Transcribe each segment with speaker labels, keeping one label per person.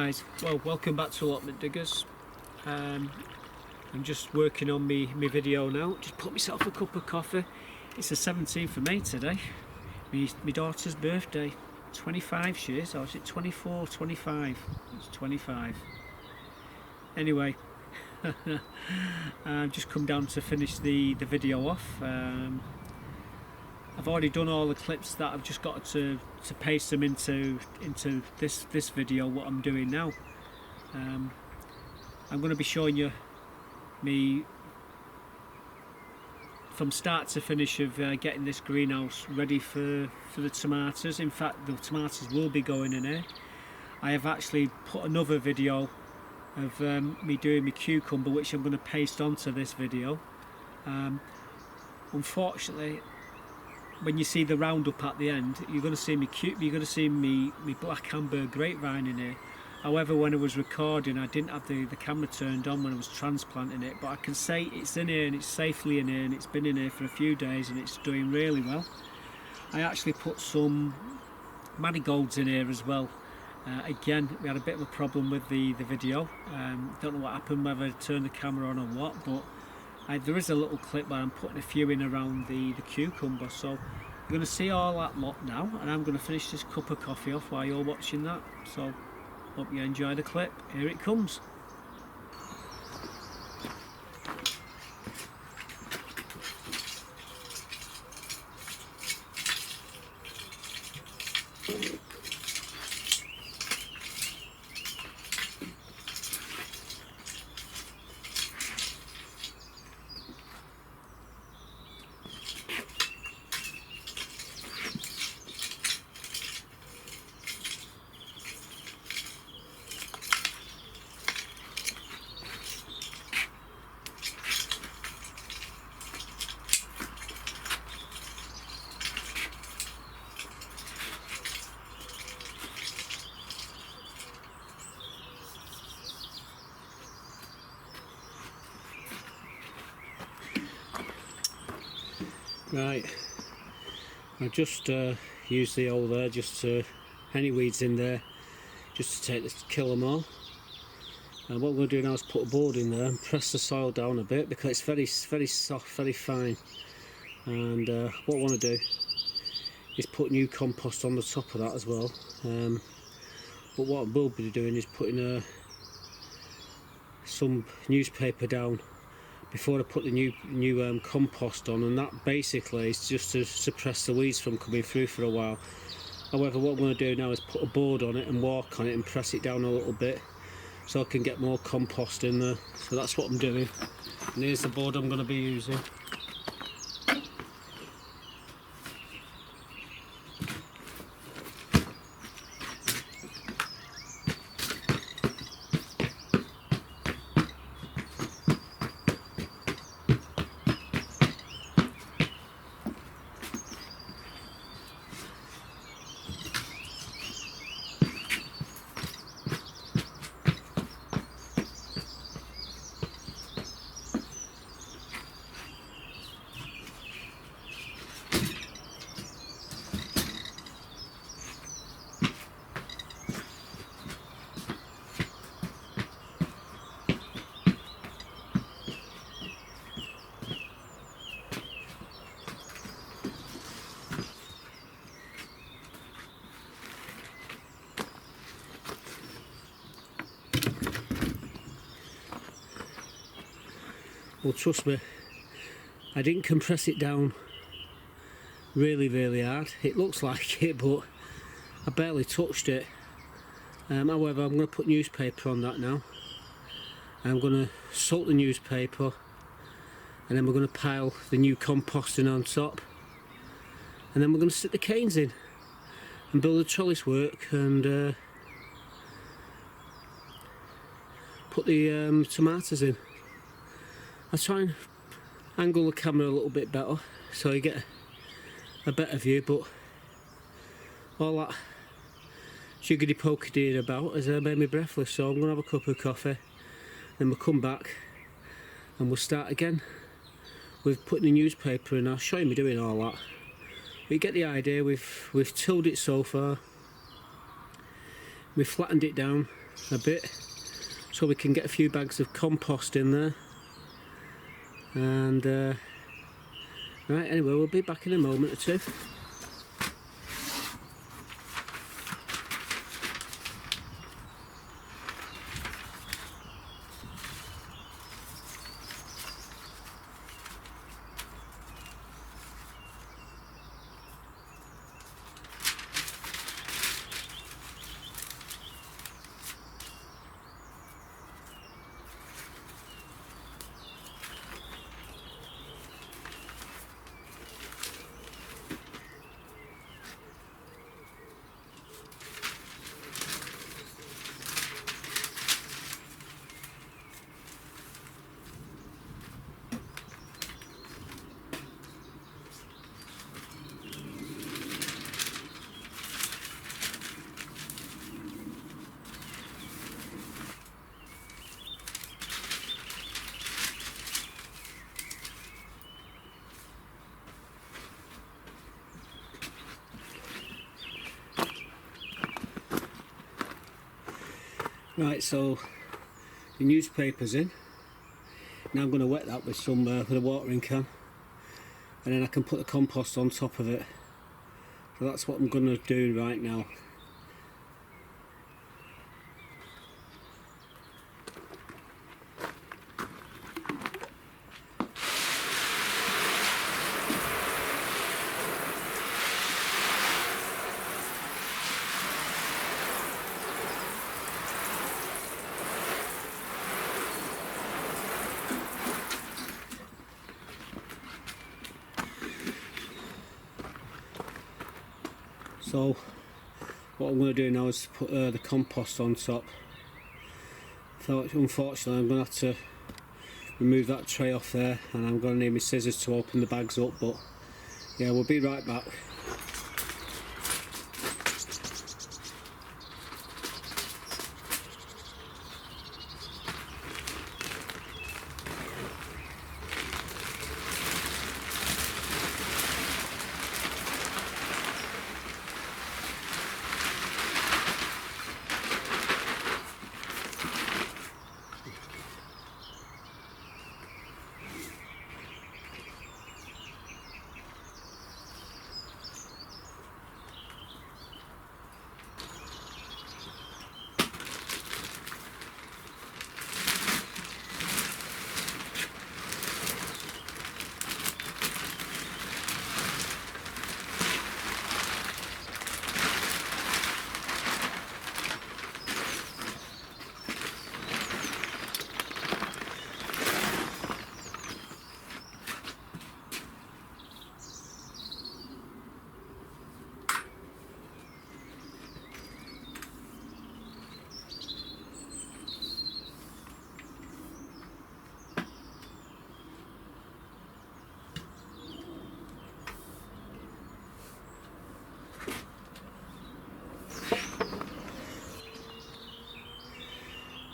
Speaker 1: guys, well, welcome back to Allotment Diggers. I'm just working on my video now. Just put myself a cup of coffee. It's the 17th of May today, my daughter's birthday. 25 she is, or is it 24, 25? It's 25. Anyway, I've just come down to finish the video off. I've already done all the clips that I've just got to paste them into this video, what I'm doing now. I'm going to be showing you me from start to finish of getting this greenhouse ready for the tomatoes. In fact, the tomatoes will be going in here. I have actually put another video of me doing my cucumber, which I'm going to paste onto this video. Unfortunately, when you see the roundup at the end, you're going to see me black amber grapevine in here. However, when I was recording, I didn't have the camera turned on when I was transplanting it, but I can say it's in here and it's safely in here, and it's been in here for a few days and it's doing really well. I actually put some marigolds in here as well. Again, we had a bit of a problem with the video. Don't know what happened, whether I turned the camera on or what, but there is a little clip where I'm putting a few in around the cucumber. So you're going to see all that lot now, and I'm going to finish this cup of coffee off while you're watching that. So hope you enjoy the clip. Here it comes. Right, I just used the hole there just to, any weeds in there, just to kill them all. And what we're going to do now is put a board in there and press the soil down a bit, because it's very soft, very fine. And what I want to do is put new compost on the top of that as well. But what I will be doing is putting some newspaper down before I put the new compost on, and that basically is just to suppress the weeds from coming through for a while. However, what I'm going to do now is put a board on it and walk on it and press it down a little bit so I can get more compost in there. So that's what I'm doing, and here's the board I'm going to be using. Well, trust me, I didn't compress it down really hard. It looks like it, but I barely touched it. However, I'm going to put newspaper on that now. I'm going to salt the newspaper, and then we're going to pile the new composting on top, and then we're going to stick the canes in and build a trellis work and put the tomatoes in. I'll try and angle the camera a little bit better so you get a better view, but all that sugary pokey about has made me breathless, so I'm going to have a cup of coffee, then we'll come back and we'll start again with putting the newspaper in. I'll show you me doing all that. But you get the idea. We've tilled it so far. we flattened it down a bit so we can get a few bags of compost in there. And right, anyway, we'll be back in a moment or two. Right, so the newspaper's in. Now I'm going to wet that with some with a watering can, and then I can put the compost on top of it. So that's what I'm going to do right now. So what I'm going to do now is put the compost on top. So unfortunately I'm going to have to remove that tray off there, and I'm going to need my scissors to open the bags up, but yeah, we'll be right back.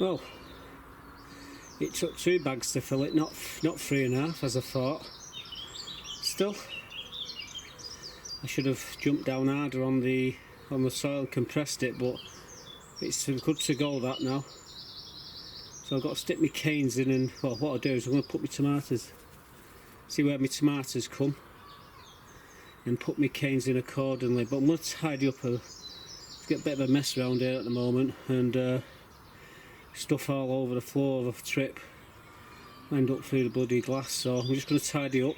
Speaker 1: Well, it took 2 bags to fill it, not 3.5 as I thought. Still, I should have jumped down harder on the soil and compressed it, but it's good to go that now. So I've got to stick my canes in, and well, what I'll do is I'm going to put my tomatoes, see where my tomatoes come, and put my canes in accordingly. But I'm going to tidy up get a bit of a mess around here at the moment, and stuff all over the floor of a trip, end up through the bloody glass. So I'm just going to tidy up,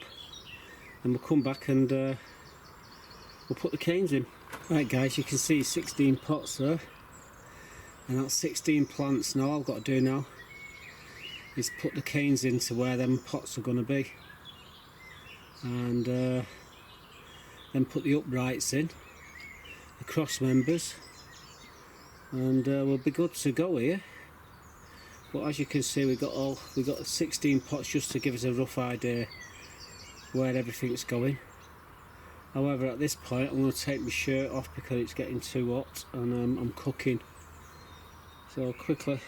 Speaker 1: and we'll come back and we'll put the canes in. Right guys, you can see 16 pots there, and that's 16 plants. Now all I've got to do now is put the canes into where them pots are going to be, and then put the uprights in, the cross members, and we'll be good to go here. But as you can see, we got 16 pots just to give us a rough idea where everything's going. However, at this point I'm going to take my shirt off because it's getting too hot, and I'm cooking. So quickly,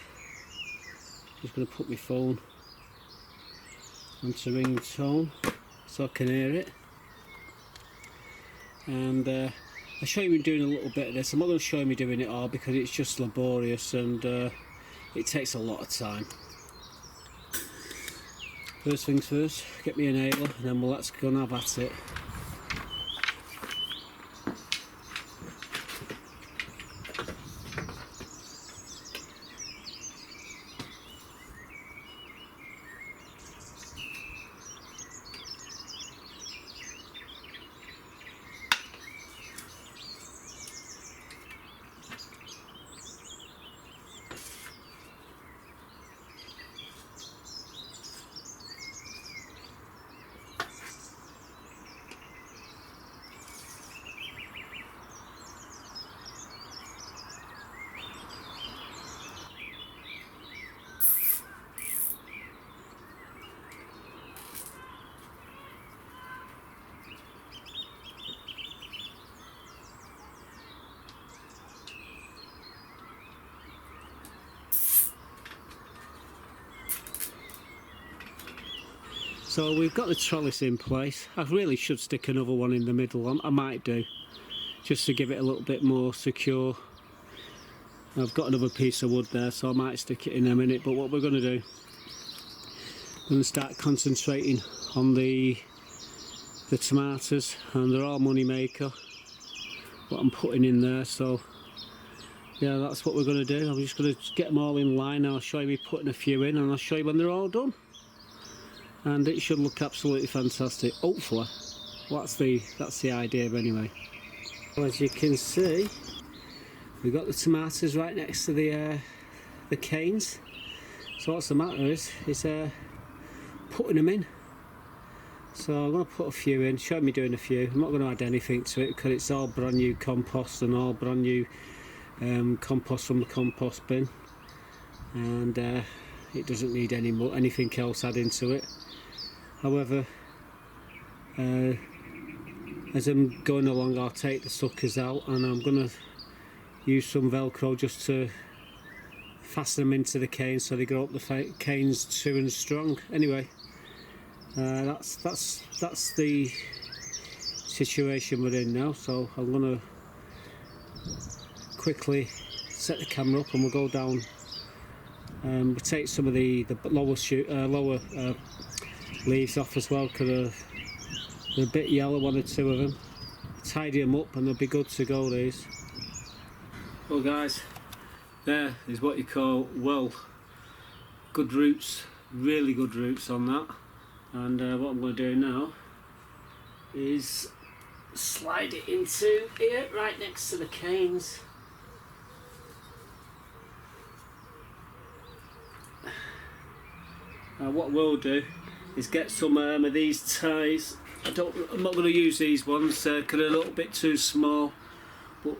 Speaker 1: just going to put my phone onto ringtone so I can hear it, and I'll show you me doing a little bit of this. I'm not going to show me doing it all because it's just laborious and it takes a lot of time. First things first, get me a nailer and then let's go and have at it. So we've got the trellis in place. I really should stick another one in the middle. I might do, just to give it a little bit more secure. I've got another piece of wood there, so I might stick it in a minute. But what we're going to do, we're going to start concentrating on the tomatoes, and they're all money maker, what I'm putting in there. So yeah, that's what we're going to do. I'm just going to get them all in line. I'll show you me putting a few in, and I'll show you when they're all done. And it should look absolutely fantastic, hopefully. Well, that's the idea anyway. Well, as you can see, we've got the tomatoes right next to the canes. So what's the matter is putting them in. So I'm going to put a few in, show me doing a few. I'm not going to add anything to it because it's all brand new compost and all brand new compost from the compost bin. And it doesn't need anything else added to it. However, as I'm going along, I'll take the suckers out and I'm going to use some Velcro just to fasten them into the canes so they grow up the canes true and strong. Anyway, that's the situation we're in now. So I'm going to quickly set the camera up and we'll go down. We'll take some of the lower leaves off as well because they're a bit yellow, one or two of them. Tidy them up and they'll be good to go, these. Well guys, there is what you call, well, good roots, really good roots on that. And what I'm going to do now is slide it into here right next to the canes. Now what we'll do is get some of these ties. I'm not going to use these ones because they're a little bit too small. But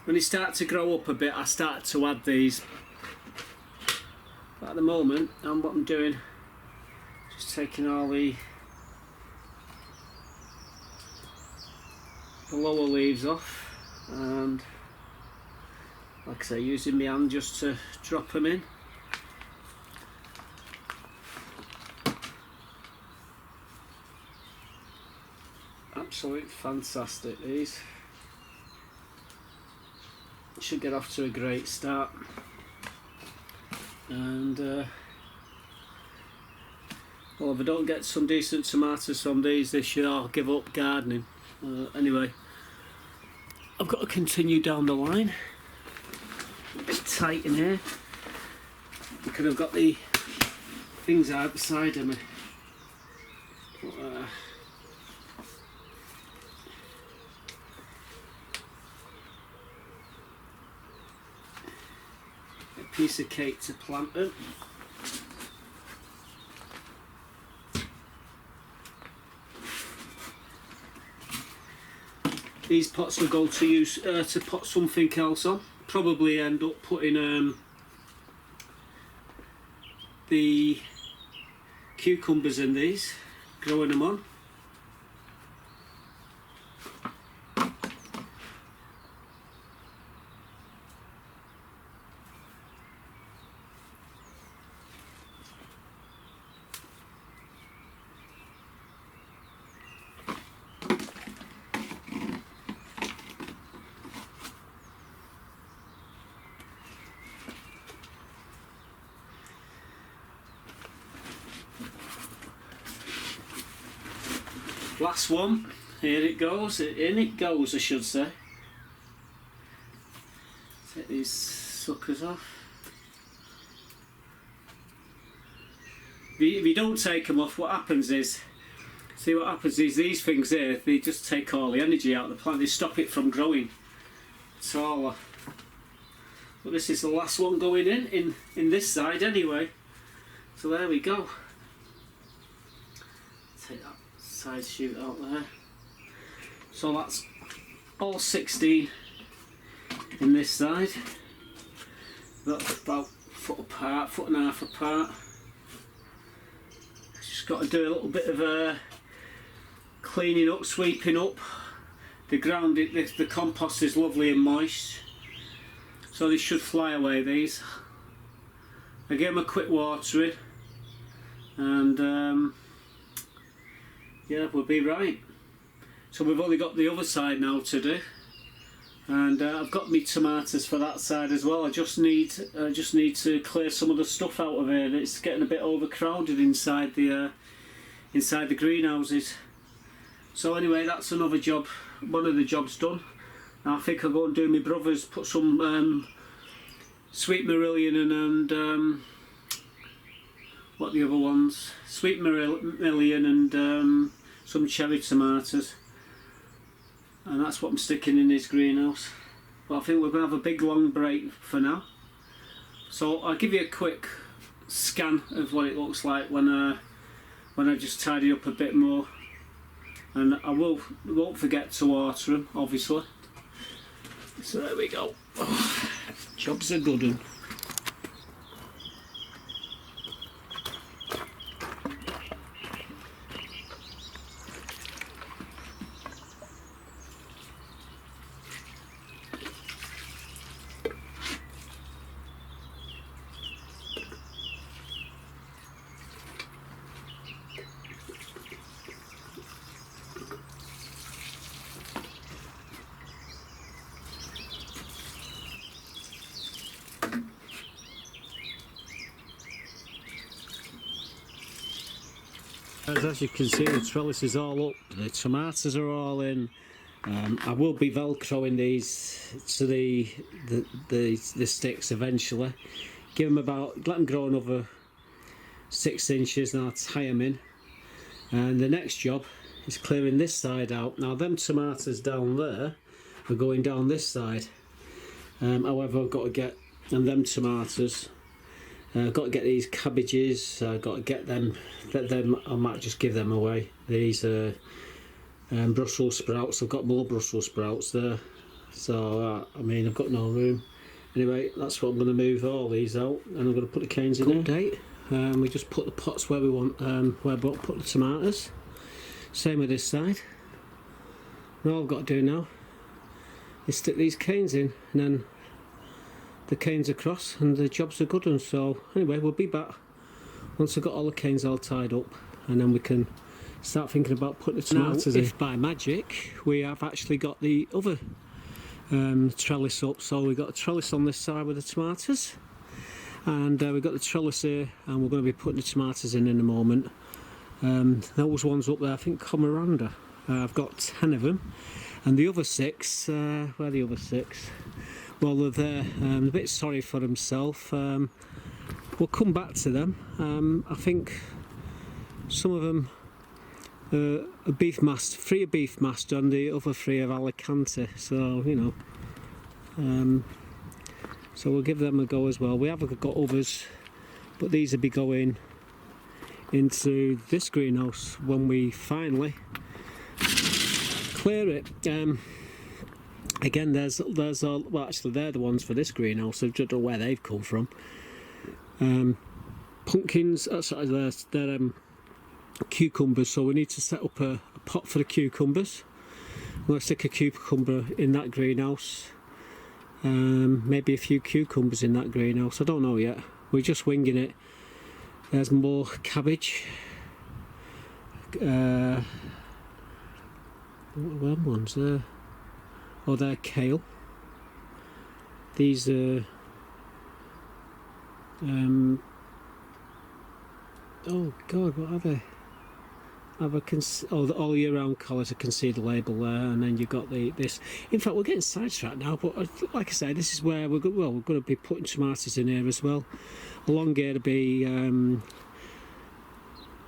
Speaker 1: when they start to grow up a bit, I start to add these. But at the moment, what I'm doing, just taking all the lower leaves off, and like I say, using my hand just to drop them in. Absolutely fantastic, these. Should get off to a great start. And well, if I don't get some decent tomatoes from these this year, I'll give up gardening. Anyway, I've got to continue down the line. A bit tight in here because I've got the things out beside of me. But, piece of cake to plant them. These pots will go to use to put something else on. Probably end up putting the cucumbers in these, growing them on. last one. Here it goes. In it goes, I should say. Take these suckers off. If you don't take them off, what happens is, these things here, they just take all the energy out of the plant. They stop it from growing taller. But this is the last one going in this side anyway. So there we go. Take that side shoot out there. So that's all 16 in this side. That's about foot and a half apart. Just got to do a little bit of cleaning up, sweeping up. The ground, the compost is lovely and moist, so they should fly away, these. I gave them a quick watering, and yeah, we'll be right. So we've only got the other side now to do, and I've got me tomatoes for that side as well. I just need to clear some of the stuff out of here. It's getting a bit overcrowded inside the greenhouses. So anyway, that's another job. One of the jobs done. Now I think I'll go and do my brother's. Put some sweet Marillion and what the other ones? Sweet Marillion and some cherry tomatoes. And that's what I'm sticking in this greenhouse. But I think we're going to have a big long break for now. So I'll give you a quick scan of what it looks like when I just tidy up a bit more. And I won't forget to water them, obviously. So there we go. Oh, job's a good one. As you can see, the trellis is all up, the tomatoes are all in. I will be velcroing these to the sticks eventually. Give them let them grow another 6 inches, and I'll tie them in. And the next job is clearing this side out. Now them tomatoes down there are going down this side. However, I've got to get, and them tomatoes, I've got to get these cabbages. I've got to get them. I might just give them away. These are Brussels sprouts. I've got more Brussels sprouts there. So I mean, I've got no room. Anyway, that's what I'm going to move all these out, and I'm going to put the canes in there. We just put the pots where we want. Where we put the tomatoes. Same with this side. And all I've got to do now is stick these canes in, and then the canes across, and the job's a good one. So anyway, we'll be back once I've got all the canes all tied up, and then we can start thinking about putting the tomatoes in. If by magic we have actually got the other trellis up, so we've got a trellis on this side with the tomatoes, and we've got the trellis here, and we're going to be putting the tomatoes in a moment. Those ones up there, I think Comiranda, I've got 10 of them, and the other 6, where are the other 6? Well, they're there. I'm a bit sorry for himself. We'll come back to them. I think some of them are beef master, 3 are beef master, and the other 3 are Alicante. So you know, so we'll give them a go as well. We have got others, but these will be going into this greenhouse when we finally clear it. Again, there's all, well, actually they're the ones for this greenhouse. I don't know where they've come from. Pumpkins, sorry, they're cucumbers, so we need to set up a pot for the cucumbers. I'm going to stick a cucumber in that greenhouse. Maybe a few cucumbers in that greenhouse, I don't know yet. We're just winging it. There's more cabbage. What ones there? Oh, they're kale. These are oh god, what are they? have a all year round colours. I can see the label there, and then you've got this. In fact, we're getting sidetracked now, but like I say, this is where we're going to be putting tomatoes in here as well. Along here to be.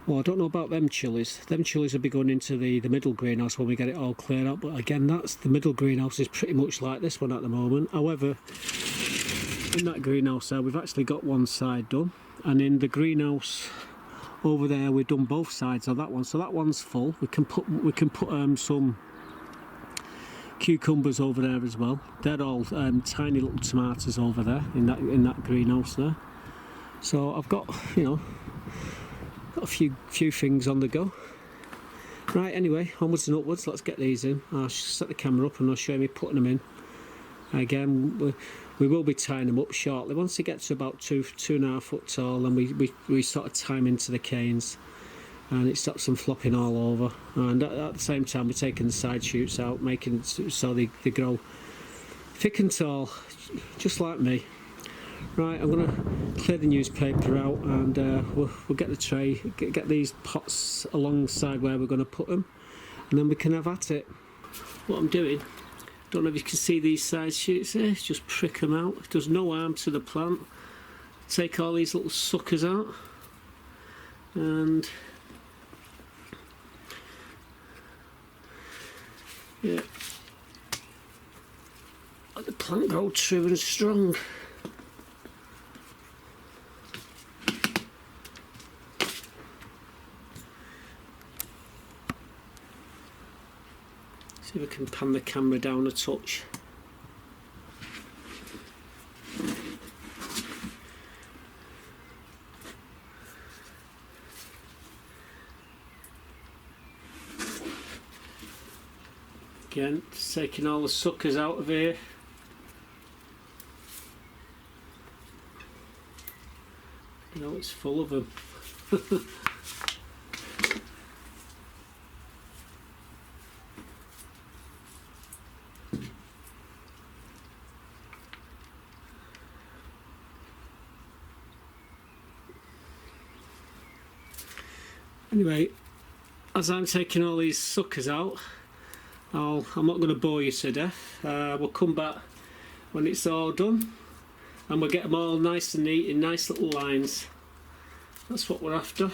Speaker 1: Well, I don't know about them chilies. Them chilies will be going into the middle greenhouse when we get it all cleared up. But again, that's the middle greenhouse is pretty much like this one at the moment. However, in that greenhouse there, we've actually got one side done, and in the greenhouse over there, we've done both sides of that one. So that one's full. We can put some cucumbers over there as well. They're all tiny little tomatoes over there in that greenhouse there. So I've got got a few things on the go. Right, anyway, onwards and upwards. Let's get these in. I'll set the camera up and I'll show you me putting them in. Again, we will be tying them up shortly. Once they get to about 2.5 foot tall, then we sort of tie them into the canes, and it stops them flopping all over. And at the same time, we're taking the side shoots out, making so they grow thick and tall, just like me. Right, I'm going to clear the newspaper out, and we'll get the tray, get these pots alongside where we're going to put them, and then we can have at it. What I'm doing, don't know if you can see these side shoots here, just prick them out. It does no harm to the plant. Take all these little suckers out, and yeah, let the plant grow true and strong. See if I can pan the camera down a touch. Again, just taking all the suckers out of here. You know, it's full of them. Anyway, as I'm taking all these suckers out, I'm not going to bore you to death. We'll come back when it's all done, and we'll get them all nice and neat in nice little lines. That's what we're after.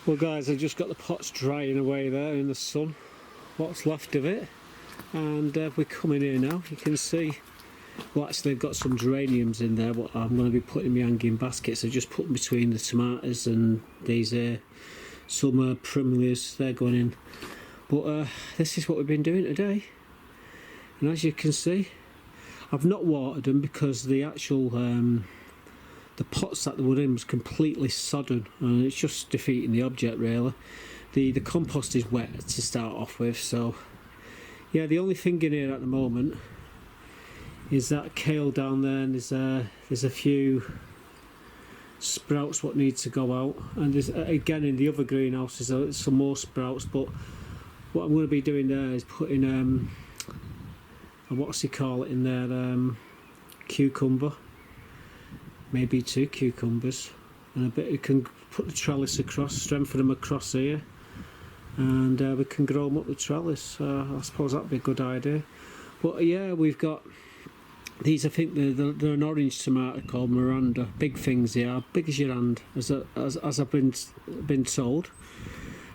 Speaker 1: Well guys, I've just got the pots drying away there in the sun, what's left of it, and we're coming here now. You can see, well actually I've got some geraniums in there, what I'm going to be putting in my hanging baskets. I've just put them between the tomatoes and these some primroses, they're going in. But this is what we've been doing today, and as you can see, I've not watered them because the actual the pots that they were in was completely sodden, and it's just defeating the object really. The compost is wet to start off with, so yeah, the only thing in here at the moment is that kale down there, and there's a few sprouts what need to go out, and there's again in the other greenhouse there's some more sprouts. But what I'm going to be doing there is putting what's he call it in there, cucumber, maybe 2 cucumbers, and a bit. You can put the trellis across, strengthen them across here, and we can grow them up the trellis. I suppose that'd be a good idea. But yeah, we've got these. I think they're an orange tomato called Miranda. Big things, yeah, big as your hand, as I've been told.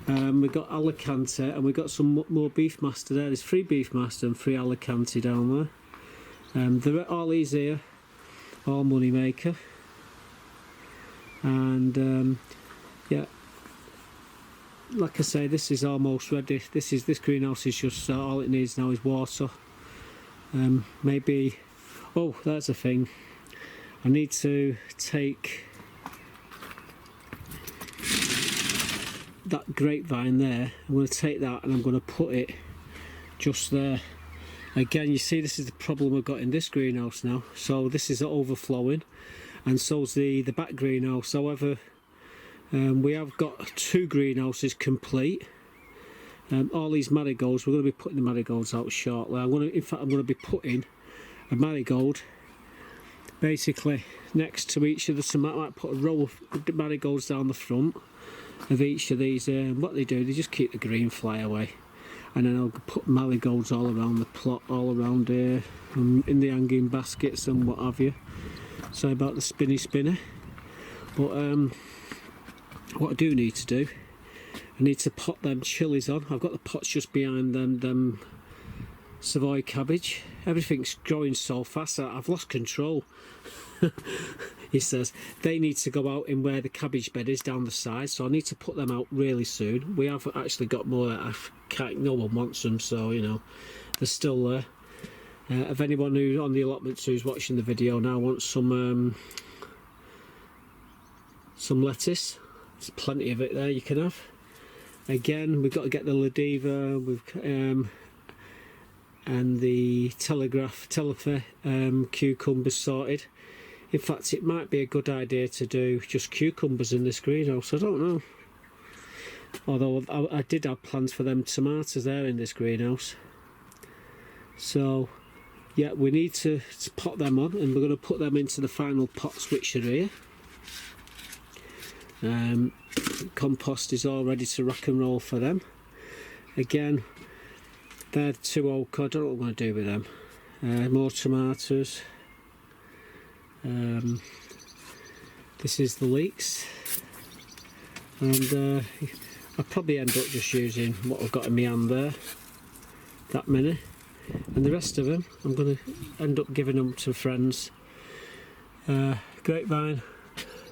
Speaker 1: We've got Alicante, and we've got some more beef master there. There's 3 beef master and 3 Alicante down there. They're all these here, all money maker. And yeah, like I say, this is almost ready. This greenhouse is just all it needs now is water. Maybe, oh, that's a thing. I need to take that grapevine there. I'm going to take that and I'm going to put it just there. Again, you see, this is the problem we've got in this greenhouse now. So this is overflowing, and so's the back greenhouse. However, we have got 2 greenhouses complete, all these marigolds, we're going to be putting the marigolds out shortly. In fact, I'm going to be putting a marigold basically next to each of the tomatoes. I might put a row of marigolds down the front of each of these. What they do, they just keep the green fly away, and then I'll put marigolds all around the plot, all around here, in the hanging baskets and what have you. So about the spinner. But what I do need to do, I need to pot them chilies on. I've got the pots just behind them Savoy cabbage. Everything's growing so fast, I've lost control. He says they need to go out in where the cabbage bed is down the side, so I need to put them out really soon. We have actually got more. No one wants them, so you know they're still there. If anyone who's on the allotments who's watching the video now wants some lettuce, there's plenty of it there you can have. Again, we've got to get the Ladiva, and the Telefe cucumbers sorted. In fact, it might be a good idea to do just cucumbers in this greenhouse, I don't know. Although I did have plans for them tomatoes there in this greenhouse. So, yeah, we need to pot them on, and we're going to put them into the final pots which are here. Compost is all ready to rock and roll for them. Again, they're 2 oak. I don't know what I'm going to do with them. More tomatoes. This is the leeks, and I'll probably end up just using what I've got in my hand there, that many, and the rest of them I'm going to end up giving them to friends. Grapevine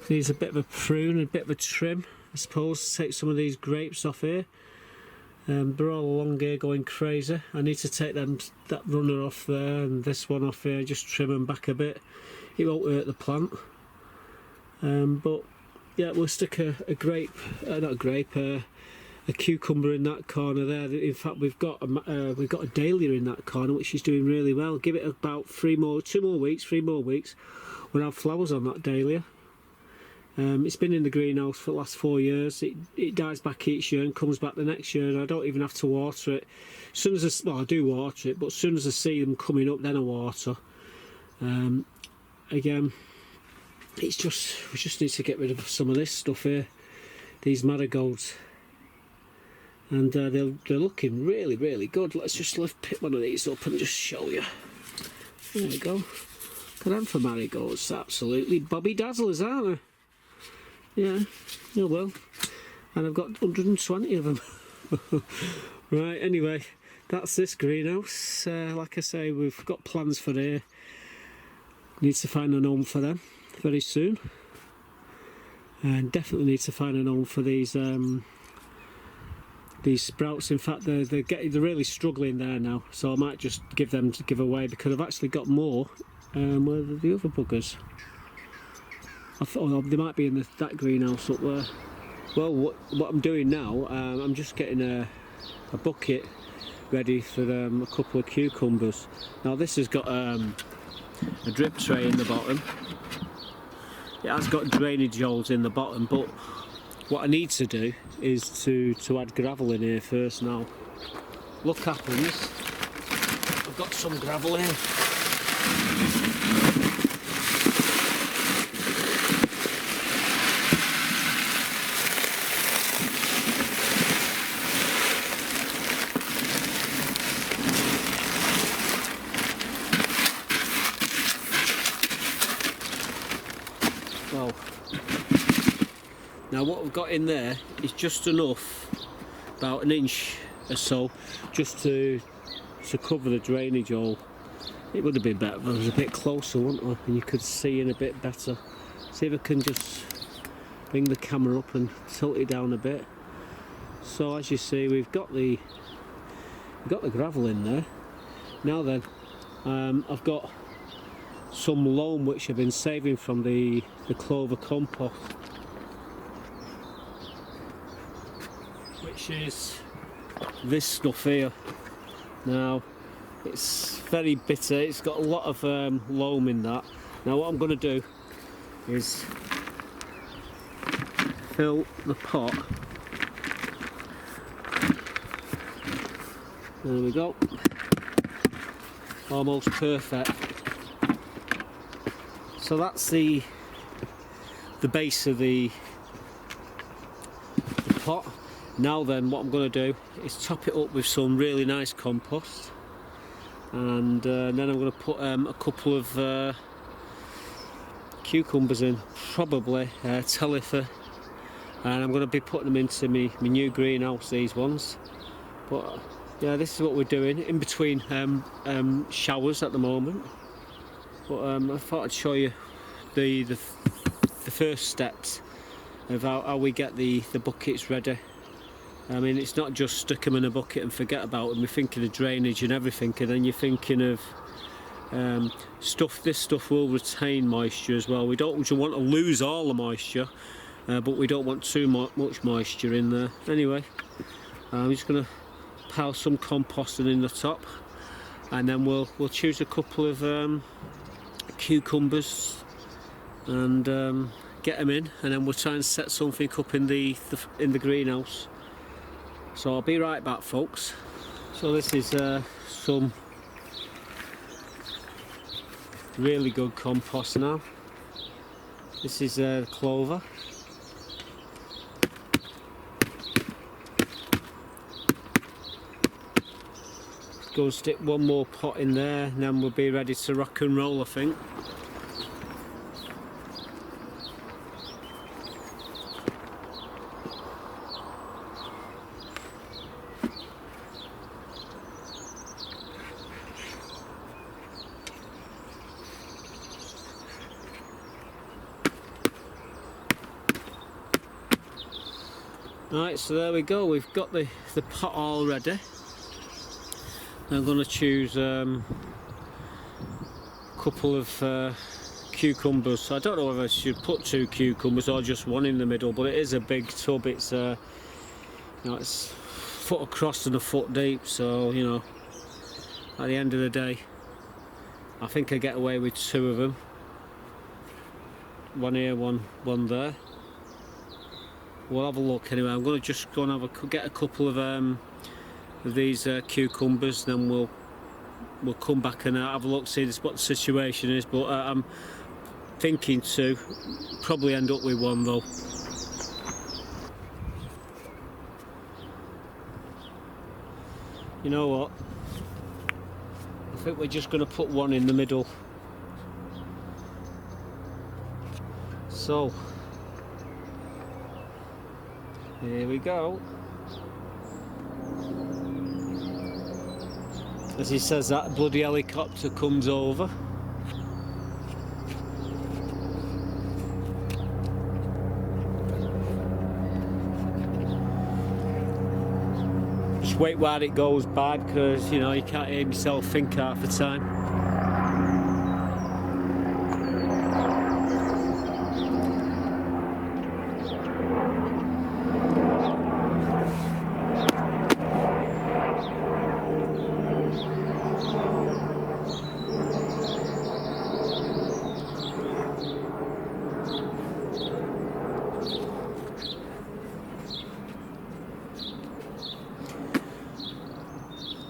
Speaker 1: needs a bit of a prune, a bit of a trim, I suppose, to take some of these grapes off here. They're all along here going crazy. I need to take that runner off there and this one off here, just trim them back a bit. It won't hurt the plant. But yeah, we'll stick a cucumber in that corner there. In fact, we've got a dahlia in that corner which is doing really well. Give it about 3 more weeks, we'll have flowers on that dahlia. It's been in the greenhouse for the last 4 years. It dies back each year and comes back the next year, and I don't even have to water it. As soon as I do water it, but as soon as I see them coming up, then I water. Again, we just need to get rid of some of this stuff here, these marigolds, and they're looking really, really good. Let's just pick one of these up and just show you. There we go. Look at them for marigolds. Absolutely Bobby Dazzlers, aren't they? Yeah, oh well. And I've got 120 of them. Right, anyway, that's this greenhouse. Like I say, we've got plans for here. Need to find an home for them very soon, and definitely need to find an home for these sprouts. In fact, they're really struggling there now, so I might just give them to give away, because I've actually got more. Where are the other buggers? I thought they might be in that greenhouse up there. Well, what I'm doing now, I'm just getting a bucket ready for a couple of cucumbers. Now this has got a drip tray in the bottom. It has got drainage holes in the bottom, but what I need to do is to add gravel in here first. Now look happens, I've got some gravel here. Now what we've got in there is just enough, about 1 inch or so, just to cover the drainage hole. It would have been better if it was a bit closer, wouldn't it? And you could see in a bit better. See if I can just bring the camera up and tilt it down a bit. So as you see, we've got the gravel in there. Now then, I've got some loam which I've been saving from the clover compost, which is this stuff here. Now it's very bitter, it's got a lot of loam in that. Now what I'm going to do is fill the pot There we go. Almost perfect. So that's the base of the pot. Now then, what I'm going to do is top it up with some really nice compost, and then I'm going to put a couple of cucumbers in, probably Trellis, and I'm going to be putting them into my new greenhouse, these ones. But yeah, this is what we're doing in between showers at the moment. But I thought I'd show you the first steps of how we get the buckets ready. I mean, it's not just stick them in a bucket and forget about them. We're thinking of drainage and everything, and then you're thinking of stuff. This stuff will retain moisture as well. We don't want to lose all the moisture, but we don't want too much moisture in there. Anyway, I'm just going to pile some composting in the top, and then we'll choose a couple of cucumbers and get them in, and then we'll try and set something up in the greenhouse. So I'll be right back, folks. So this is some really good compost now. This is clover. Go and stick one more pot in there, and then we'll be ready to rock and roll, I think. Right, so there we go, we've got the pot all ready. I'm going to choose a couple of cucumbers. So I don't know whether I should put 2 cucumbers or just one in the middle, but it is a big tub. It's you know, it's a foot across and a foot deep, so you know, at the end of the day I think I get away with 2 of them. One here, one there. We'll have a look anyway. I'm going to just go and get a couple of these cucumbers, then we'll come back and have a look, see what the situation is. But I'm thinking to probably end up with one though. You know what? I think we're just going to put one in the middle. So here we go. As he says that, bloody helicopter comes over. Just wait while it goes by, because you know you can't hear yourself think half the time.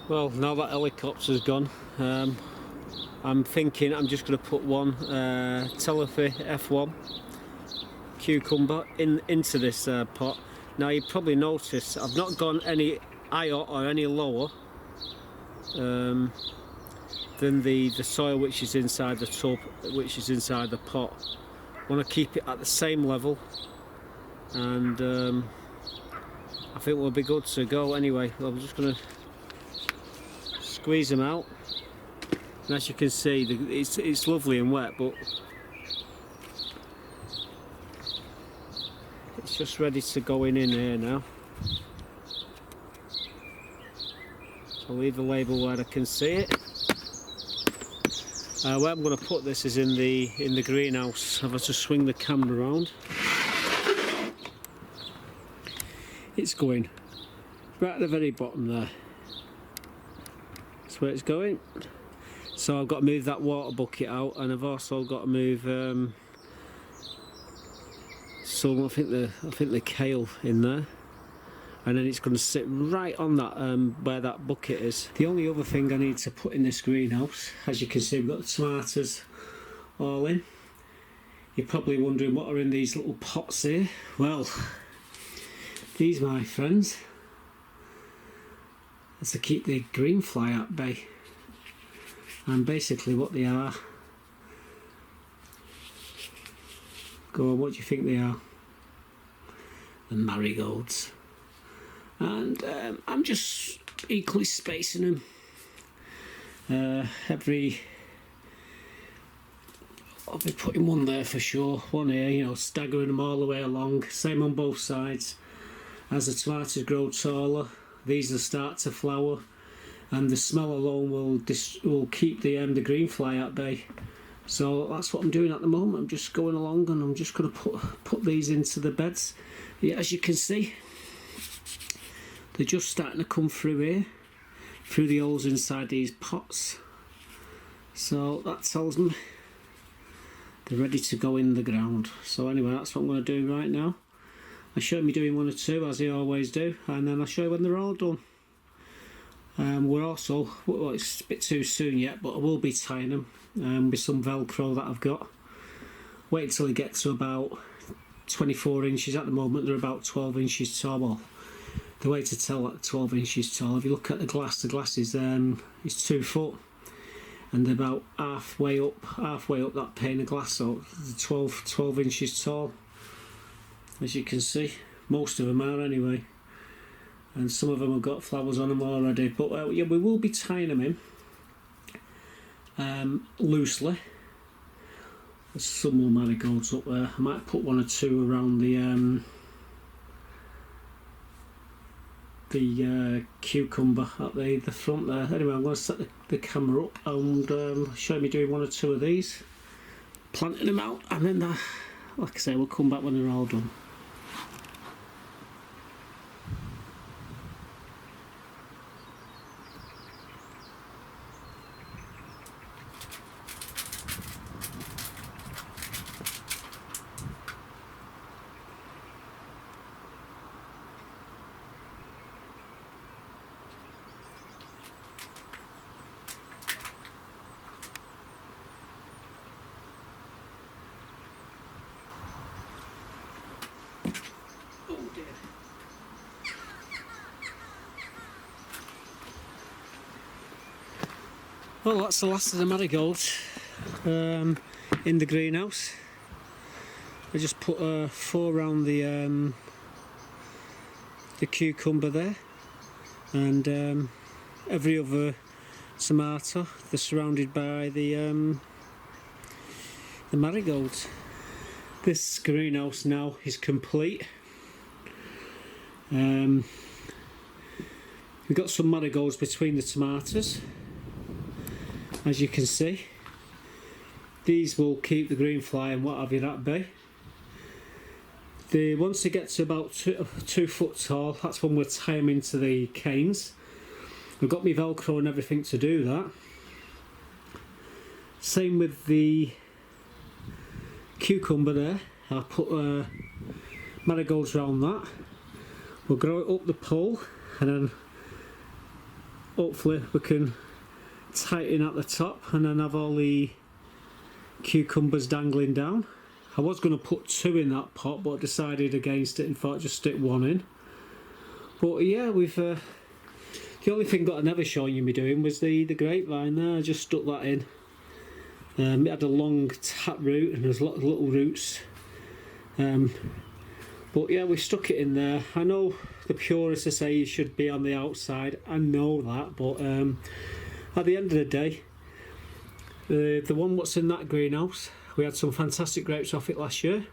Speaker 1: Well, now that helicopter's gone, I'm thinking I'm just going to put one Trellis F1 cucumber into this pot. Now you probably notice I've not gone any higher or any lower than the soil which is inside the tub, which is inside the pot. I want to keep it at the same level, and I think we'll be good to go. Anyway, I'm just going to squeeze them out, and as you can see, it's lovely and wet, but it's just ready to go in here now. So I'll leave the label where I can see it. Where I'm going to put this is in the greenhouse. I've had to swing the camera around. It's going right at the very bottom there. That's where it's going. So I've got to move that water bucket out, and I've also got to move some, I think the kale in there. and then it's going to sit right on that where that bucket is. The only other thing I need to put in this greenhouse, as you can see, we've got the tomatoes all in. You're probably wondering what are in these little pots here. Well, these, my friends, is to keep the green fly at bay. And basically what they are, go on, what do you think they are? The marigolds. And I'm just equally spacing them. I'll be putting one there for sure, one here, you know, staggering them all the way along, same on both sides. As the tomatoes grow taller, these will start to flower, and the smell alone will keep the green fly at bay. So that's what I'm doing at the moment. I'm just going along, and I'm just going to put these into the beds. Yeah, as you can see, they're just starting to come through here, through the holes inside these pots. So that tells me they're ready to go in the ground. So anyway, that's what I'm going to do right now. I'll show me doing one or two, as I always do, and then I'll show you when they're all done. We're also, well, it's a bit too soon yet, but I will be tying them with some Velcro that I've got. Wait until they get to about 24 inches. At the moment they're about 12 inches tall. Well, the way to tell that 12 inches tall, if you look at the glass is 2 foot. And they're about halfway up that pane of glass, so 12 inches tall, as you can see. Most of them are anyway, and some of them have got flowers on them already. But yeah, we will be tying them in loosely. There's some more marigolds up there. I might put one or two around the cucumber at the front there. Anyway, I'm going to set the camera up and show me doing one or two of these, planting them out, and then like I say, we'll come back when they're all done. Well, that's the last of the marigolds in the greenhouse. I just put 4 around the cucumber there, and every other tomato, they're surrounded by the marigolds. This greenhouse now is complete. We've got some marigolds between the tomatoes, as you can see. These will keep the green fly and what have you at bay. Once they get to about 2 foot tall, that's when we'll tie them into the canes. We've got my Velcro and everything to do that. Same with the cucumber there. I'll put marigolds around that. We'll grow it up the pole, and then hopefully we can tighten at the top and then have all the cucumbers dangling down. I was going to put 2 in that pot, but I decided against it and thought just stick 1 in. But yeah, we've the only thing that I never shown you me doing was the grapevine there. I just stuck that in. It had a long tap root and there's a lot of little roots. But yeah, we stuck it in there. I know the purists say you should be on the outside. I know that, but at the end of the day, the one what's in that greenhouse, we had some fantastic grapes off it last year.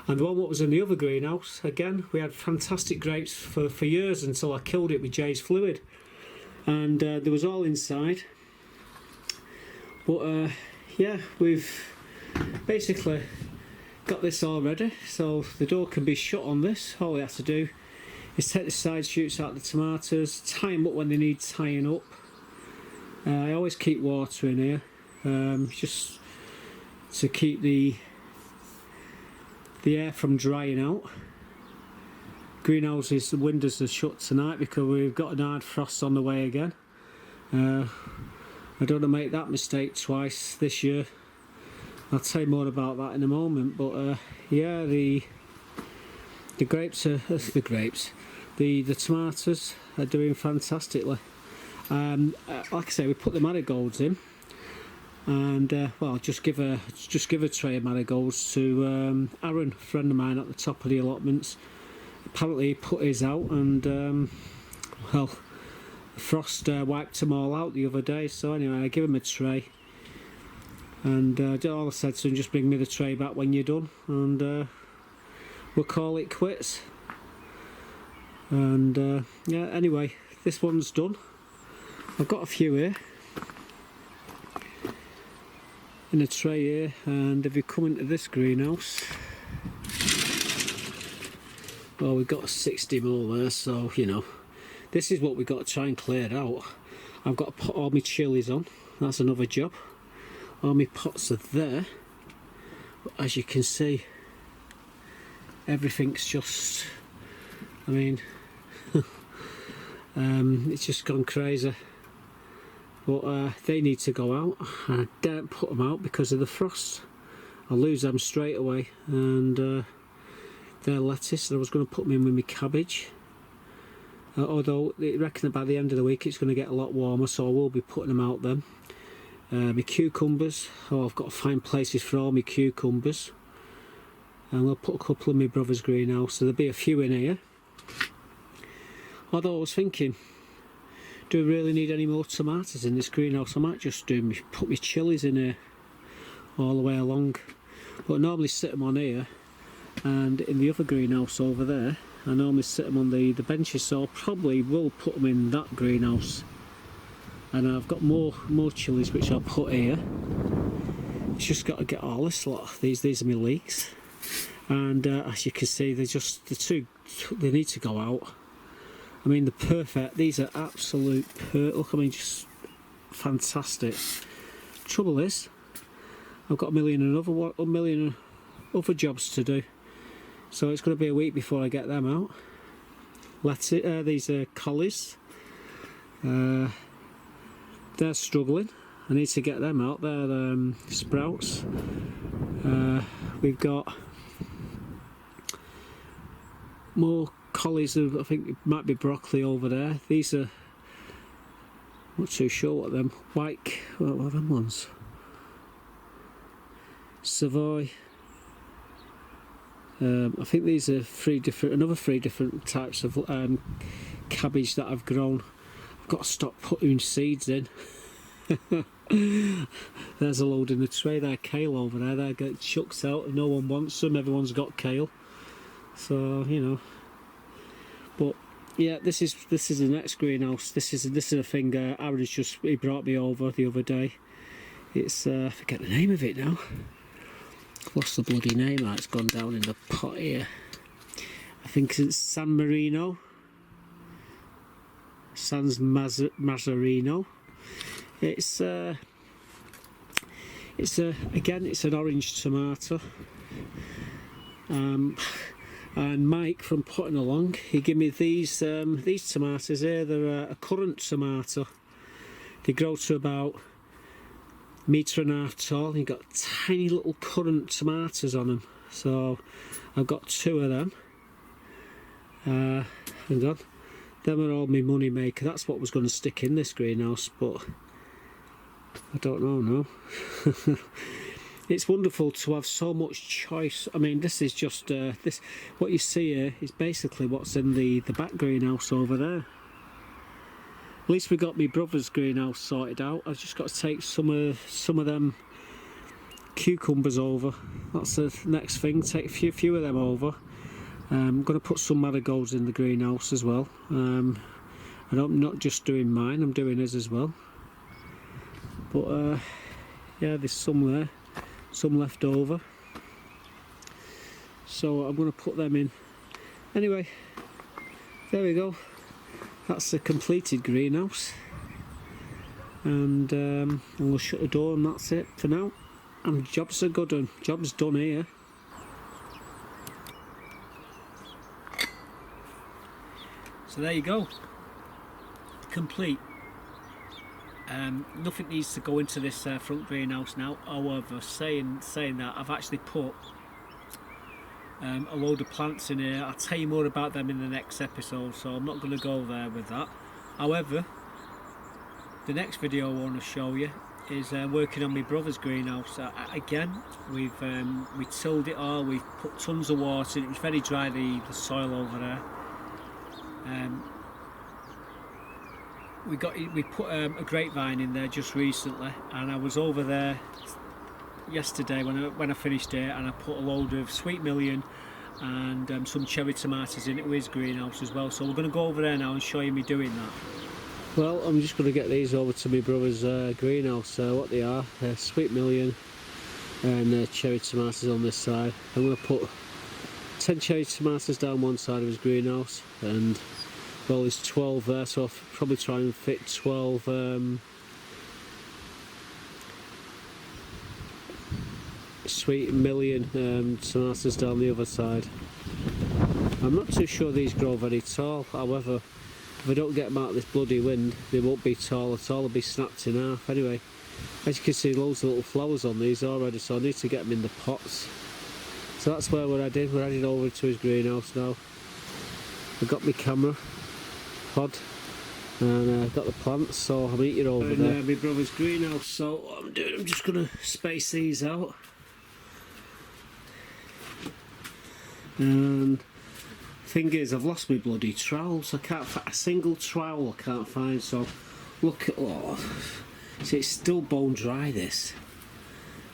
Speaker 1: And the one what was in the other greenhouse, again, we had fantastic grapes for years until I killed it with Jay's fluid. And there was all inside. But yeah, we've basically got this all ready, so the door can be shut on this. All we have to do is take the side shoots out of the tomatoes, tie them up when they need tying up. I always keep water in here, just to keep the air from drying out. greenhouses, the windows are shut tonight because we've got an hard frost on the way again. I don't want to make that mistake twice this year. I'll tell you more about that in a moment. But yeah, the grapes are the tomatoes are doing fantastically. Like I say, we put the marigolds in, and well, just give a tray of marigolds to Aaron, a friend of mine at the top of the allotments. Apparently he put his out, and well, frost wiped them all out the other day. So anyway, I give him a tray, and all I said to him, just bring me the tray back when you're done, and we'll call it quits. And yeah, anyway, this one's done. I've got a few here in a tray here, and if you come into this greenhouse, well, we've got 60 more there, so you know, this is what we've got to try and clear out. I've got to put all my chilies on, that's another job. All my pots are there, but as you can see, everything's just, I mean, it's just gone crazy. But they need to go out. I daren't put them out because of the frost. I'll lose them straight away. And their lettuce, I was going to put them in with my cabbage. Although I reckon by the end of the week it's going to get a lot warmer, so I will be putting them out then. My cucumbers, oh, I've got to find places for all my cucumbers. And I'll put a couple in my brother's greenhouse, so there'll be a few in here. Although I was thinking, do I really need any more tomatoes in this greenhouse? I might just put my chilies in here all the way along. But I normally sit them on here, and in the other greenhouse over there, I normally sit them on the benches, so I probably will put them in that greenhouse. And I've got more chilies which I'll put here. It's just got to get all this lot. These are my leeks, and as you can see, they need to go out. I mean, they're perfect. These are absolute look, I mean, just fantastic. Trouble is, I've got a million other jobs to do, so it's going to be a week before I get them out. These are collies. They're struggling. I need to get them out. They're sprouts. We've got more collies of, I think it might be broccoli over there. These are, not too sure what them, white, what are them ones? Savoy. I think these are another three different types of cabbage that I've grown. I've got to stop putting seeds in. There's a load in the tray there, kale over there. They get chucked out and no one wants them. Everyone's got kale, so you know. But yeah, this is the next greenhouse. This is a thing. Aaron he brought me over the other day. It's I forget the name of it now. Lost the bloody name. It's gone down in the pot here. I think it's San Marino. Sans Mazzarino. It's an orange tomato. And Mike from Putting Along, he gave me these tomatoes here. They're a currant tomato. They grow to about 1.5 meters tall. You've got tiny little currant tomatoes on them. So I've got 2 of them. Hang on. Them are all my money maker. That's what was going to stick in this greenhouse, but I don't know now. It's wonderful to have so much choice. I mean, this is just this. What you see here is basically what's in the back greenhouse over there. At least we got my brother's greenhouse sorted out. I've just got to take some of them cucumbers over. That's the next thing. Take a few of them over. I'm going to put some marigolds in the greenhouse as well. And I'm not just doing mine, I'm doing his as well. But yeah, there's some there, some left over. So I'm going to put them in. Anyway, there we go. That's the completed greenhouse. And we'll shut the door and that's it for now. And job's a good one. Job's done here. So there you go, complete. Nothing needs to go into this front greenhouse now. However, saying that, I've actually put a load of plants in here. I'll tell you more about them in the next episode, so I'm not going to go there with that. However, the next video I want to show you is working on my brother's greenhouse. Again, we tilled it all, we've put tons of water in. It was very dry, the soil over there. We put a grapevine in there just recently, and I was over there yesterday when I finished it, and I put a load of sweet million and some cherry tomatoes in it with his greenhouse as well. So we're going to go over there now and show you me doing that. Well, I'm just going to get these over to my brother's greenhouse. What they are, sweet million and cherry tomatoes on this side. I'm going to put 10 cherry tomatoes down one side of his greenhouse, and well, there's 12 there, so I'll probably try and fit 12 sweet million tomatoes down the other side. I'm not too sure these grow very tall. However, if I don't get them out of this bloody wind, they won't be tall at all. They'll be snapped in half. Anyway, as you can see, loads of little flowers on these already, so I need to get them in the pots. So that's where we're heading. We're heading over to his greenhouse now. I've got my camera pod and I've got the plants, so I'll meet you over there. My brother's greenhouse. So what I'm doing, I'm just going to space these out. And thing is, I've lost my bloody trowels. I can't find a single trowel. I can't find. So look at, oh, see, it's still bone dry, this.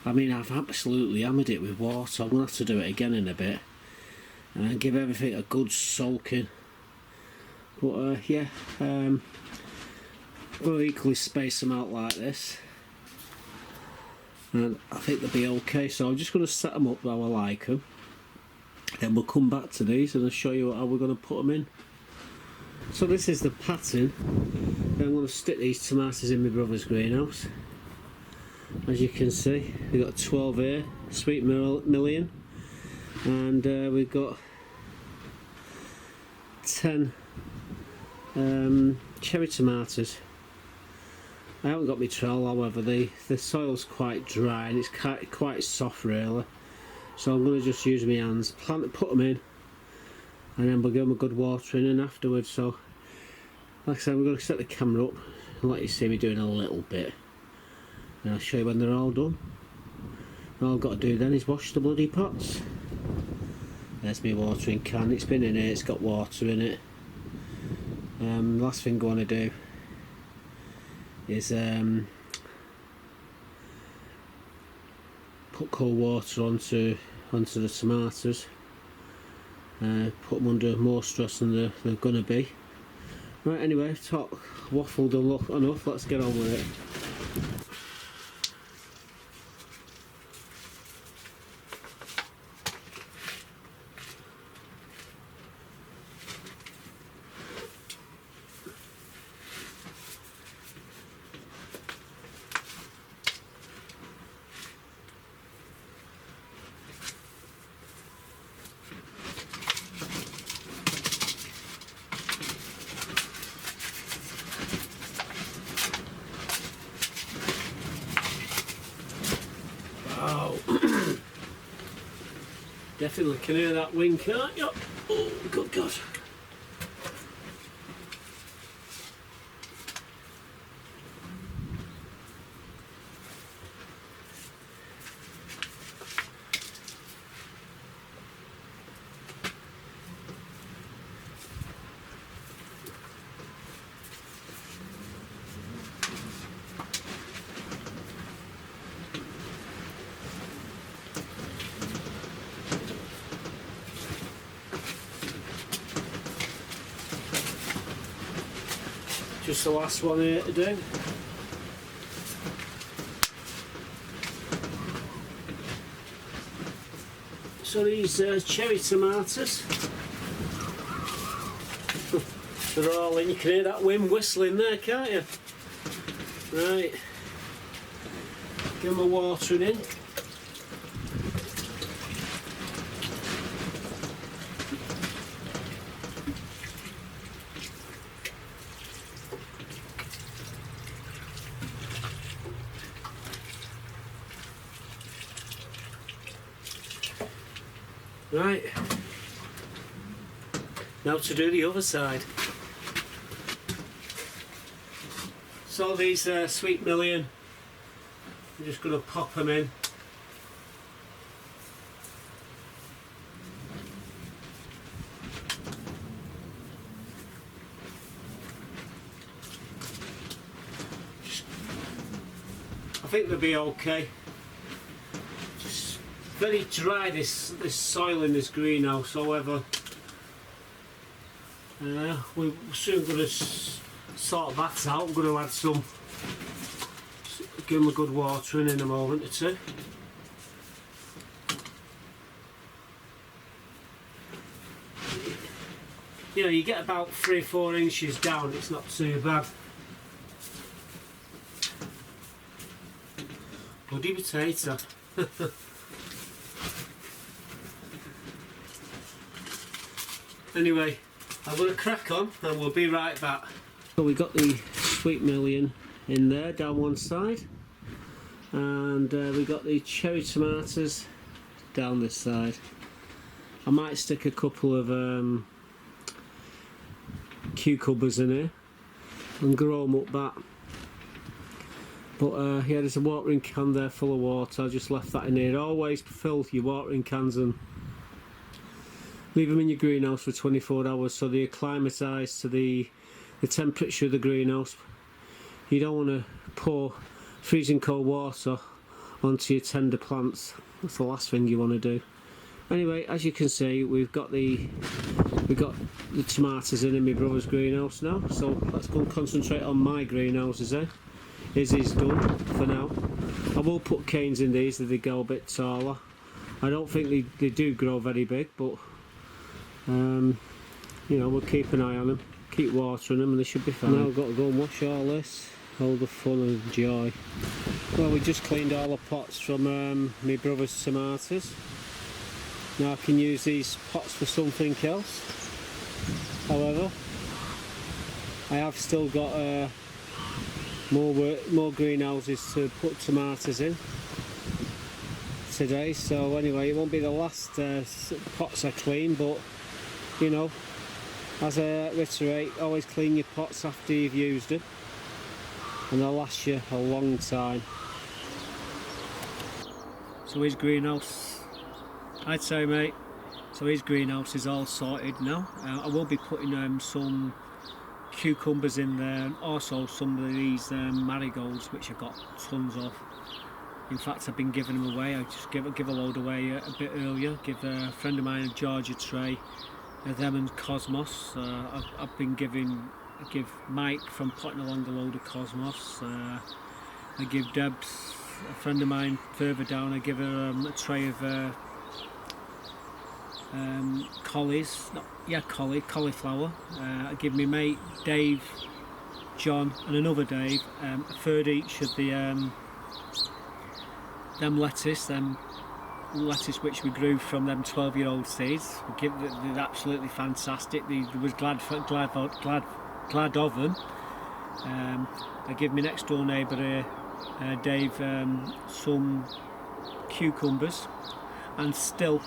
Speaker 1: I mean, I've absolutely hammered it with water. I'm gonna have to do it again in a bit and give everything a good soaking. But yeah, we'll equally space them out like this, and I think they'll be okay. So I'm just going to set them up how I like them. Then we'll come back to these and I'll show you how we're going to put them in. So this is the pattern. Then I'm going to stick these tomatoes in my brother's greenhouse. As you can see, we've got 12 here, sweet million, and we've got 10 cherry tomatoes. I haven't got my trowel, however the soil's quite dry and it's quite soft really. So I'm going to just use my hands, put them in, and then we'll give them a good watering in afterwards. So, like I said, we're going to set the camera up and let you see me doing a little bit. And I'll show you when they're all done. All I've got to do then is wash the bloody pots. There's my watering can. It's been in here, it's got water in it. Last thing I want to do is put cold water onto the tomatoes, put them under more stress than they're going to be. Right, anyway, waffled enough, let's get on with it. Wow. Definitely can hear that wind, can't you? Oh, good God. Just the last one here to do. So these cherry tomatoes, they're all in. You can hear that wind whistling there, can't you? Right, give them a watering in. Right, now to do the other side. So these sweet million, I'm just going to pop them in. I think they'll be okay. Just very dry this soil in this greenhouse, however we're soon going to sort that out. I'm going to add some, give them a good watering in a moment or two. You know, you get about 3 or 4 inches down, it's not too bad. Bloody potato. Anyway, I'm going to crack on and we'll be right back. So we got the sweet million in there down one side, and we got the cherry tomatoes down this side. I might stick a couple of cucumbers in here and grow them up that. But yeah, there's a watering can there full of water. I just left that in here. Always fill your watering cans and leave them in your greenhouse for 24 hours so they acclimatise to the temperature of the greenhouse. You don't want to pour freezing cold water onto your tender plants. That's the last thing you want to do. Anyway, as you can see, we've got the tomatoes in my brother's greenhouse now. So let's go and concentrate on my greenhouses there. His is done for now. I will put canes in these if they go a bit taller. I don't think they do grow very big, but you know, we'll keep an eye on them, keep watering them, and they should be fine. Now I've got to go and wash all this, all the fun and joy. Well, we just cleaned all the pots from my brother's tomatoes. Now I can use these pots for something else. However, I have still got more greenhouses to put tomatoes in today. So anyway, it won't be the last pots I clean, but you know, as I reiterate, always clean your pots after you've used them, and they'll last you a long time. So his greenhouse, I'd say, mate, so his greenhouse is all sorted now. I will be putting some cucumbers in there, and also some of these marigolds, which I've got tons of. In fact, I've been giving them away. I just give a load away a bit earlier. Give a friend of mine a Georgia tray, them and Cosmos. I've been give Mike from Potting Along a load of Cosmos. I give Debs, a friend of mine further down, I give her a tray of cauliflower. I give my mate Dave, John and another Dave a third each of the them lettuce which we grew from them 12-year-old seeds. They're absolutely fantastic. They was glad of them. I give my next door neighbour Dave some cucumbers, and still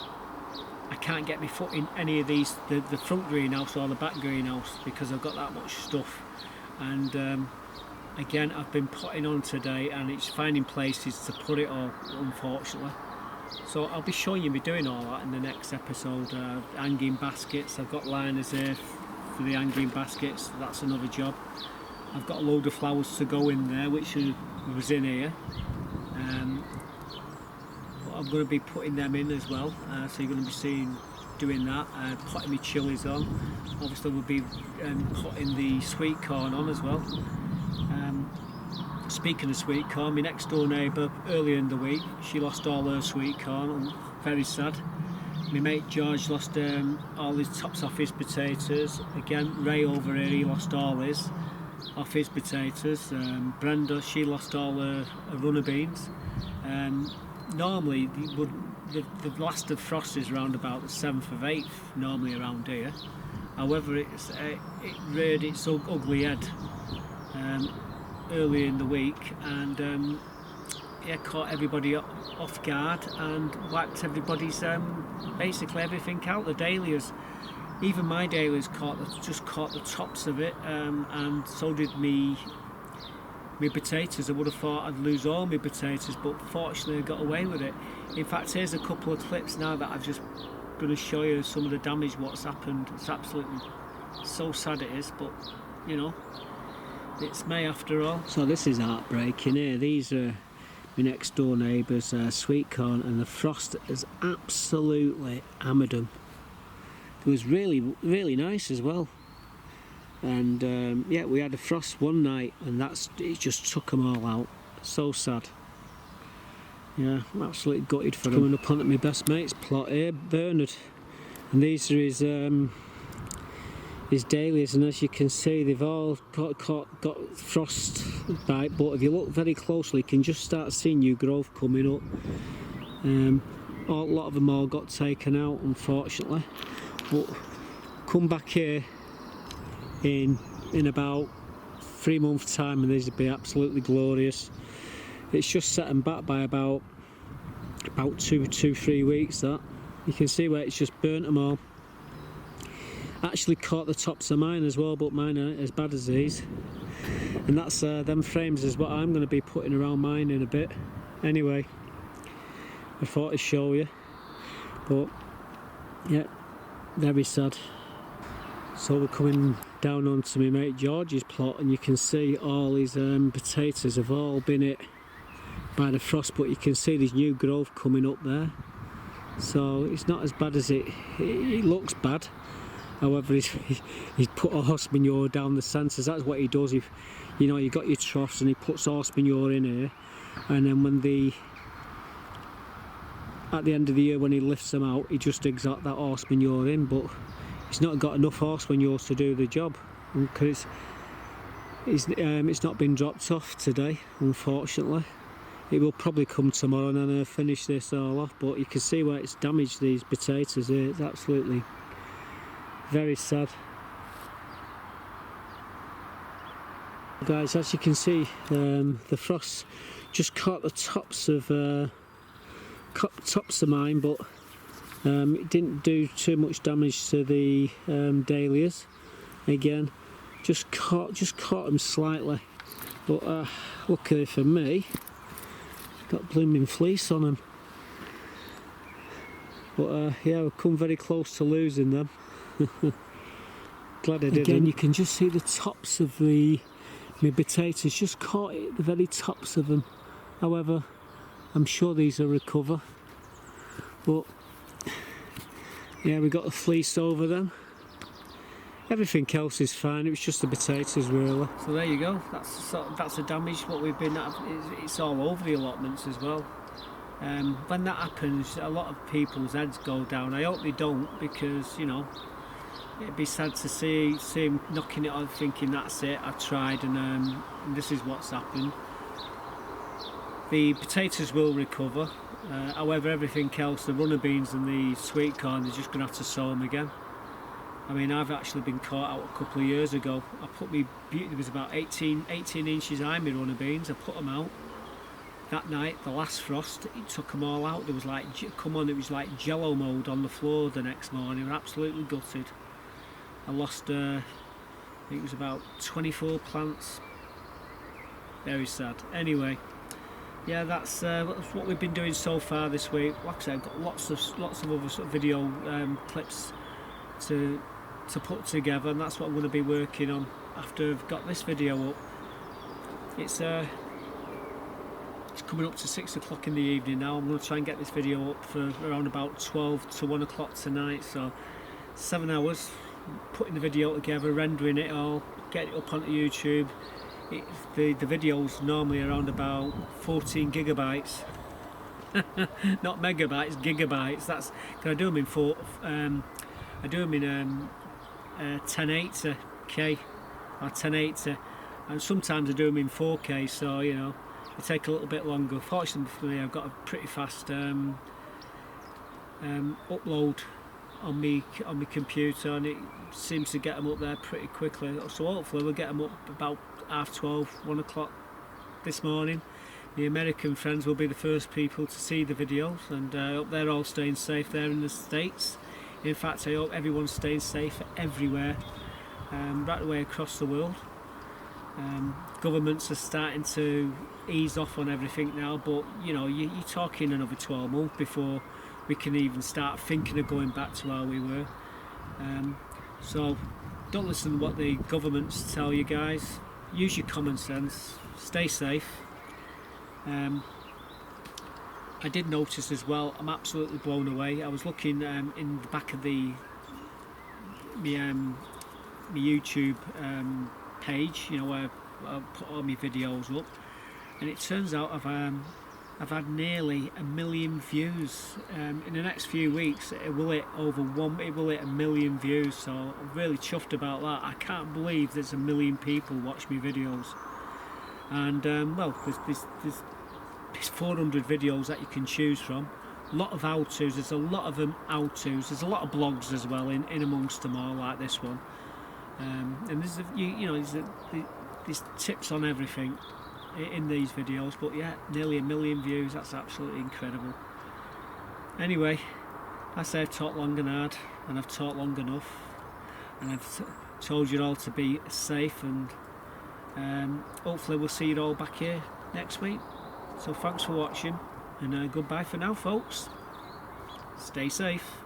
Speaker 1: I can't get my foot in any of these, the front greenhouse or the back greenhouse, because I've got that much stuff. And again, I've been potting on today and it's finding places to put it all, unfortunately. So I'll be showing you me doing all that in the next episode. Hanging baskets, I've got liners here for the hanging baskets, that's another job. I've got a load of flowers to go in there, which was in here. I'm going to be putting them in as well, so you're going to be seeing doing that, potting my chilies on. Obviously we'll be putting the sweet corn on as well. Speaking of sweet corn, my next door neighbour earlier in the week, she lost all her sweet corn, and very sad. My mate George lost all his tops off his potatoes. Again, Ray over here, he lost all his off his potatoes. Brenda, she lost all her runner beans. Normally the last of frost is around about the 7th of 8th normally around here. However, it reared its ugly head early in the week, and yeah, caught everybody off guard and wiped everybody's basically everything out. The dahlias, even my dahlias just caught the tops of it, and so did me potatoes. I would have thought I'd lose all my potatoes, but fortunately I got away with it. In fact, here's a couple of clips now that I've just going to show you some of the damage, what's happened. It's absolutely so sad it is, but you know, it's May after all. So this is heartbreaking here. These are my next door neighbours' sweet corn, and the frost has absolutely hammered them. It was really, really nice as well. And yeah, we had a frost one night, and it just took them all out. So sad. Yeah, I'm absolutely gutted for them. Coming up onto my best mate's plot here, Bernard, and these are his dahlias, and as you can see, they've all got frost bite. But if you look very closely, you can just start seeing new growth coming up. A lot of them all got taken out, unfortunately. But come back here in about 3 months' time, and these will be absolutely glorious. It's just set them back by about 2-3 weeks. That you can see where it's just burnt them all. Actually caught the tops of mine as well, but mine aren't as bad as these. And that's them frames is what I'm going to be putting around mine in a bit. Anyway, I thought I'd show you. But yeah, very sad. So we're coming down onto my mate George's plot, and you can see all his potatoes have all been hit by the frost, but you can see there's new growth coming up there. So it's not as bad as it looks bad. However, he's put horse manure down the centres. That's what he does. If you know, you got your troughs, and he puts horse manure in here, and then at the end of the year when he lifts them out, he just digs out that horse manure in. But he's not got enough horse manure to do the job, because it's not been dropped off today, unfortunately. It will probably come tomorrow, and then I'll finish this all off. But you can see where it's damaged these potatoes here. It's absolutely very sad. Guys, as you can see, the frost just caught the tops of mine, but it didn't do too much damage to the dahlias. Again, just caught them slightly, but luckily for me, got blooming fleece on them. But yeah, we've come very close to losing them. Glad I didn't. Again, you can just see the tops of my potatoes, just caught it at the very tops of them. However, I'm sure these will recover. But yeah, we got the fleece over them. Everything else is fine. It was just the potatoes, really. So there you go. That's the damage. What we've been at. It's all over the allotments as well. When that happens, a lot of people's heads go down. I hope they don't, because you know, it'd be sad to see him knocking it on, thinking that's it, I've tried, and this is what's happened. The potatoes will recover. However, everything else, the runner beans and the sweet corn, they're just going to have to sow them again. I mean, I've actually been caught out a couple of years ago. I put there was about 18 inches high, my runner beans. I put them out. That night, the last frost, it took them all out. There was like, it was like jello mould on the floor the next morning. We were absolutely gutted. I lost, I think it was about 24 plants. Very sad. Anyway, yeah, that's what we've been doing so far this week. Like I said, I've got lots of other sort of video clips to put together, and that's what I'm going to be working on after I've got this video up. It's coming up to 6 o'clock in the evening now. I'm going to try and get this video up for around about 12 to 1 o'clock tonight, so 7 hours putting the video together, rendering it all, getting it up onto YouTube. The video's normally around about 14 gigabytes. Not megabytes, gigabytes. That's because I do them in I do them in 1080p or 1080, and sometimes I do them in 4K. So you know, it take a little bit longer. Fortunately for me, I've got a pretty fast upload on my computer, and it seems to get them up there pretty quickly. So hopefully we'll get them up about 12:30, 1 o'clock this morning. the American friends will be the first people to see the videos, and I hope they're all staying safe there in the States. In fact, I hope everyone's staying safe everywhere, right away across the world. Governments are starting to ease off on everything now, but you know, you're talking another 12 months before we can even start thinking of going back to how we were. So don't listen to what the governments tell you, guys. Use your common sense, stay safe. I did notice as well, I'm absolutely blown away. I was looking in the back of my YouTube page, you know, where I put all my videos up, and it turns out I've had nearly 1 million views. In the next few weeks it will hit a million views, so I'm really chuffed about that. I can't believe there's 1 million people watch my videos. And well, there's 400 videos that you can choose from. A lot of how-tos, there's a lot of them how-tos. There's a lot of blogs as well in amongst them all, like this one. And there's there's tips on everything in these videos. But yeah, nearly 1 million views. That's absolutely incredible. Anyway, I say I've talked long and hard, and I've talked long enough, and I've told you all to be safe, and hopefully we'll see you all back here next week. So thanks for watching, and goodbye for now, folks. Stay safe.